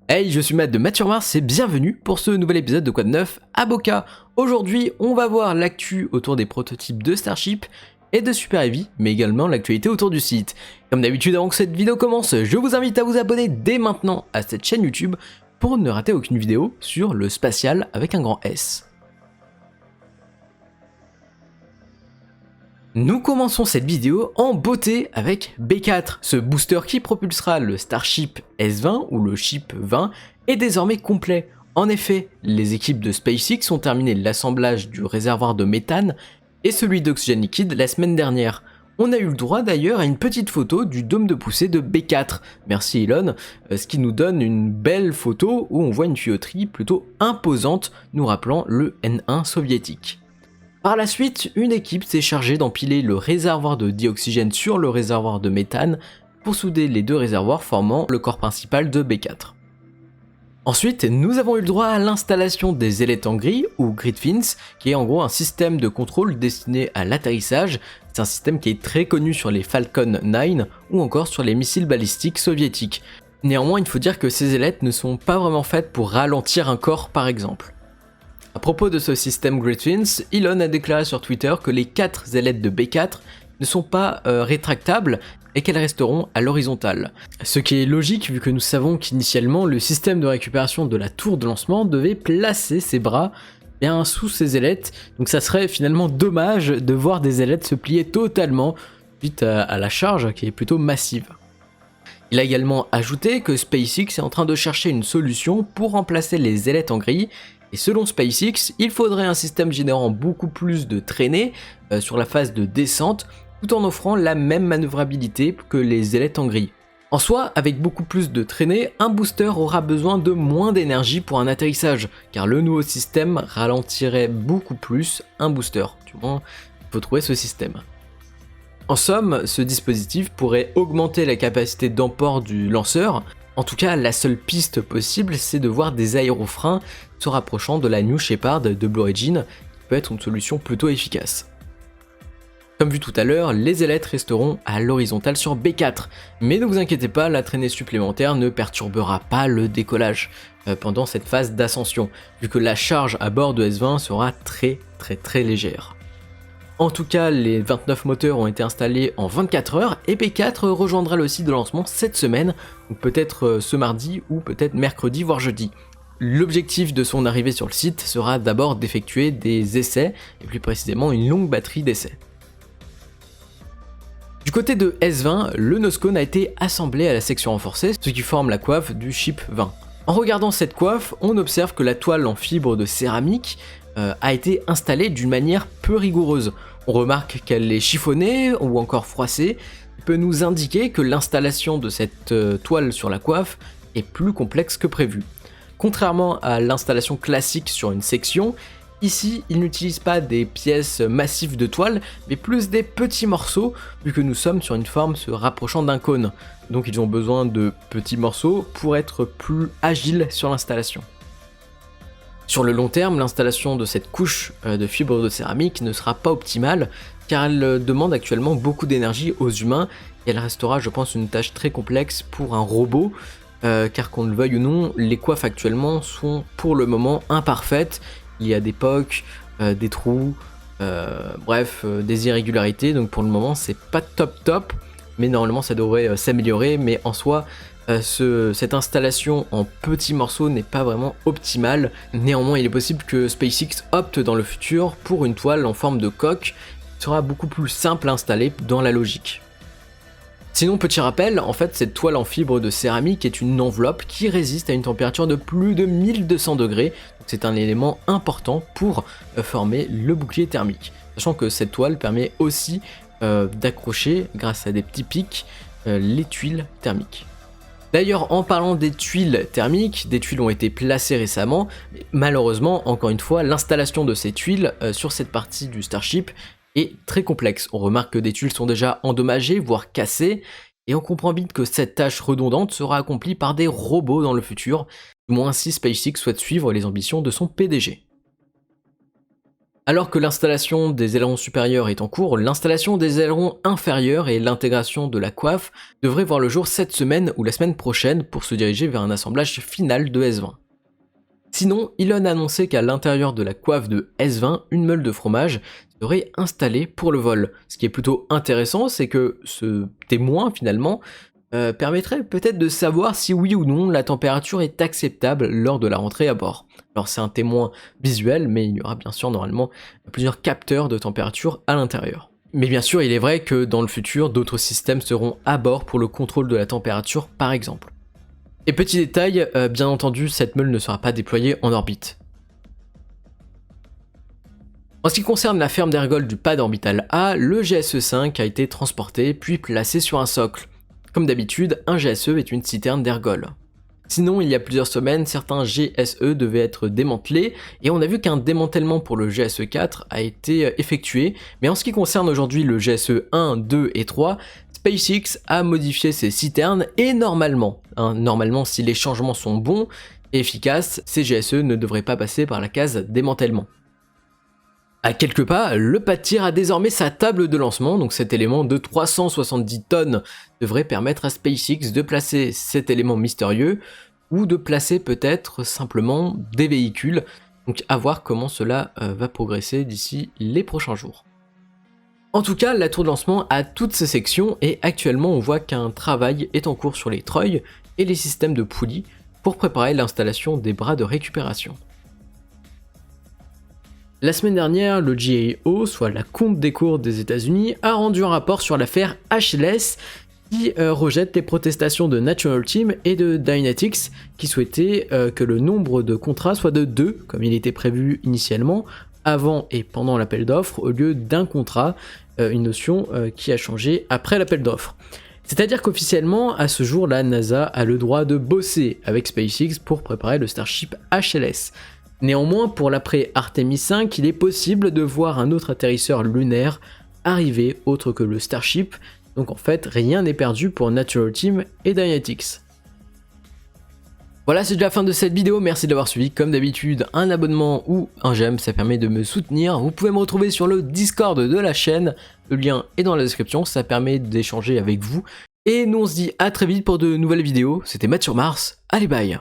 Hey, je suis Matt de Matt sur Mars et bienvenue pour ce nouvel épisode de Quoi de neuf à Boca. Aujourd'hui, on va voir l'actu autour des prototypes de Starship et de Super Heavy, mais également l'actualité autour du site. Comme d'habitude, avant que cette vidéo commence, je vous invite à vous abonner dès maintenant à cette chaîne YouTube pour ne rater aucune vidéo sur le spatial avec un grand S. Nous commençons cette vidéo en beauté avec B4, ce booster qui propulsera le Starship S20 ou le Ship 20 est désormais complet. En effet, les équipes de SpaceX ont terminé l'assemblage du réservoir de méthane et celui d'oxygène liquide la semaine dernière. On a eu le droit d'ailleurs à une petite photo du dôme de poussée de B4, merci Elon, ce qui nous donne une belle photo où on voit une tuyauterie plutôt imposante nous rappelant le N1 soviétique. Par la suite, une équipe s'est chargée d'empiler le réservoir de dioxygène sur le réservoir de méthane pour souder les deux réservoirs formant le corps principal de B4. Ensuite, nous avons eu le droit à l'installation des ailettes en gris ou grid fins, qui est en gros un système de contrôle destiné à l'atterrissage. C'est un système qui est très connu sur les Falcon 9 ou encore sur les missiles balistiques soviétiques. Néanmoins, il faut dire que ces ailettes ne sont pas vraiment faites pour ralentir un corps par exemple. À propos de ce système Grid Fins, Elon a déclaré sur Twitter que les 4 ailettes de B4 ne sont pas rétractables et qu'elles resteront à l'horizontale. Ce qui est logique vu que nous savons qu'initialement le système de récupération de la tour de lancement devait placer ses bras bien sous ses ailettes, donc ça serait finalement dommage de voir des ailettes se plier totalement suite à la charge qui est plutôt massive. Il a également ajouté que SpaceX est en train de chercher une solution pour remplacer les ailettes en grille. Et selon SpaceX, il faudrait un système générant beaucoup plus de traînées sur la phase de descente, tout en offrant la même manœuvrabilité que les ailettes en grille. En soi, avec beaucoup plus de traînées, un booster aura besoin de moins d'énergie pour un atterrissage, car le nouveau système ralentirait beaucoup plus un booster. Du moins, il faut trouver ce système. En somme, ce dispositif pourrait augmenter la capacité d'emport du lanceur. En tout cas, la seule piste possible, c'est de voir des aérofreins se rapprochant de la New Shepard de Blue Origin, qui peut être une solution plutôt efficace. Comme vu tout à l'heure, les ailettes resteront à l'horizontale sur B4, mais ne vous inquiétez pas, la traînée supplémentaire ne perturbera pas le décollage pendant cette phase d'ascension, vu que la charge à bord de S20 sera très légère. En tout cas, les 29 moteurs ont été installés en 24 heures et B4 rejoindra le site de lancement cette semaine, donc peut-être ce mardi ou peut-être mercredi voire jeudi. L'objectif de son arrivée sur le site sera d'abord d'effectuer des essais, et plus précisément une longue batterie d'essais. Du côté de S20, le nose-cone a été assemblé à la section renforcée, ce qui forme la coiffe du Ship 20. En regardant cette coiffe, on observe que la toile en fibre de céramique a été installée d'une manière peu rigoureuse. On remarque qu'elle est chiffonnée ou encore froissée, ce qui peut nous indiquer que l'installation de cette toile sur la coiffe est plus complexe que prévu. Contrairement à l'installation classique sur une section, ici il n'utilise pas des pièces massives de toile, mais plus des petits morceaux, vu que nous sommes sur une forme se rapprochant d'un cône. Donc ils ont besoin de petits morceaux pour être plus agiles sur l'installation. Sur le long terme, l'installation de cette couche de fibre de céramique ne sera pas optimale car elle demande actuellement beaucoup d'énergie aux humains et elle restera, je pense, une tâche très complexe pour un robot car qu'on le veuille ou non, les coiffes actuellement sont pour le moment imparfaites. Il y a des pocs, des trous, bref, des irrégularités, donc pour le moment c'est pas top, mais normalement ça devrait s'améliorer, mais en soi cette installation en petits morceaux n'est pas vraiment optimale. Néanmoins, il est possible que SpaceX opte dans le futur pour une toile en forme de coque qui sera beaucoup plus simple à installer dans la logique. Sinon, petit rappel, en fait cette toile en fibre de céramique est une enveloppe qui résiste à une température de plus de 1200 degrés, donc c'est un élément important pour former le bouclier thermique. Sachant que cette toile permet aussi d'accrocher, grâce à des petits pics, les tuiles thermiques. D'ailleurs, en parlant des tuiles thermiques, des tuiles ont été placées récemment, mais malheureusement, encore une fois, l'installation de ces tuiles sur cette partie du Starship est très complexe. On remarque que des tuiles sont déjà endommagées, voire cassées, et on comprend vite que cette tâche redondante sera accomplie par des robots dans le futur, du moins si SpaceX souhaite suivre les ambitions de son PDG. Alors que l'installation des ailerons supérieurs est en cours, l'installation des ailerons inférieurs et l'intégration de la coiffe devraient voir le jour cette semaine ou la semaine prochaine pour se diriger vers un assemblage final de S20. Sinon, Elon a annoncé qu'à l'intérieur de la coiffe de S20, une meule de fromage serait installée pour le vol. Ce qui est plutôt intéressant, c'est que ce témoin finalement permettrait peut-être de savoir si oui ou non la température est acceptable lors de la rentrée à bord. Alors c'est un témoin visuel, mais il y aura bien sûr normalement plusieurs capteurs de température à l'intérieur. Mais bien sûr, il est vrai que dans le futur, d'autres systèmes seront à bord pour le contrôle de la température par exemple. Et petit détail, bien entendu, cette meule ne sera pas déployée en orbite. En ce qui concerne la ferme d'ergols du pad orbital A, le GSE-5 a été transporté puis placé sur un socle. Comme d'habitude, un GSE est une citerne d'ergols. Sinon, il y a plusieurs semaines, certains GSE devaient être démantelés, et on a vu qu'un démantèlement pour le GSE-4 a été effectué, mais en ce qui concerne aujourd'hui le GSE 1, 2 et 3, SpaceX a modifié ses citernes, et normalement, si les changements sont bons et efficaces, ces GSE ne devraient pas passer par la case démantèlement. À quelques pas, le pas de tir a désormais sa table de lancement, donc cet élément de 370 tonnes devrait permettre à SpaceX de placer cet élément mystérieux ou de placer peut-être simplement des véhicules, donc à voir comment cela va progresser d'ici les prochains jours. En tout cas, la tour de lancement a toutes ses sections et actuellement on voit qu'un travail est en cours sur les treuils et les systèmes de poulies pour préparer l'installation des bras de récupération. La semaine dernière, le GAO, soit la Compte des cours des États-Unis, a rendu un rapport sur l'affaire HLS qui rejette les protestations de National Team et de Dynetics qui souhaitaient que le nombre de contrats soit de 2, comme il était prévu initialement, avant et pendant l'appel d'offres, au lieu d'un contrat, une notion qui a changé après l'appel d'offres. C'est-à-dire qu'officiellement, à ce jour, la NASA a le droit de bosser avec SpaceX pour préparer le Starship HLS. Néanmoins, pour l'après Artemis 5, il est possible de voir un autre atterrisseur lunaire arriver autre que le Starship, donc en fait rien n'est perdu pour Natural Team et Dynetics. Voilà, c'est déjà la fin de cette vidéo, merci de l'avoir suivi. Comme d'habitude, un abonnement ou un j'aime, ça permet de me soutenir. Vous pouvez me retrouver sur le Discord de la chaîne, le lien est dans la description, ça permet d'échanger avec vous. Et nous on se dit à très vite pour de nouvelles vidéos, c'était Matt sur Mars, allez bye.